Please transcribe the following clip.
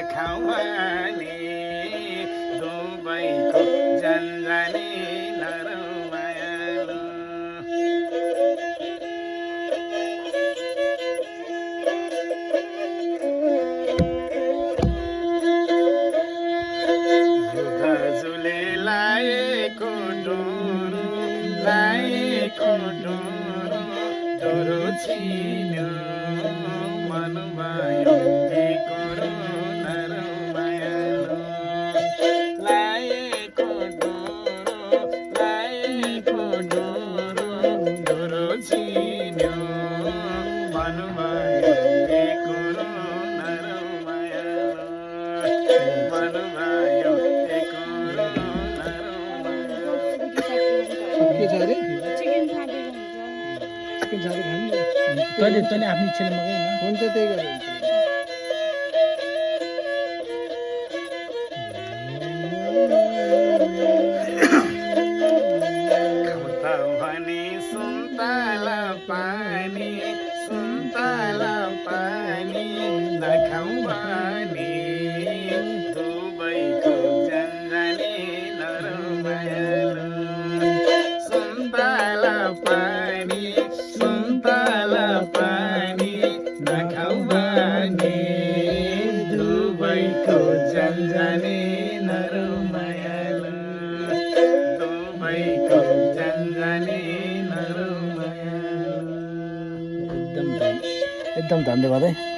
नखाउने दुबईको जन्जानी नरमायालो दाजुले लाएको डोरो छिन्यो मनमायो एकरो नरमायालो लाएको डोरो छिन्यो मनमायो एकरो नरमायालो मनमायो एकरो नरमायालो के छ अरे चिकन खाँदै हुन्छ चिकन छाले खानु तैँले आफ्नो इच्छाले मगाइ न हुन्छ त्यही गरेर खाउता भने सुन्तला पानी नखाउ भने दुबईको जन्जानी नरमायालो सुन्तला पानी नखाउ भने दुबईको जन्जानी नरमायालो दुबईको जन्जानी नरमायालो एकदम धन्यवाद है।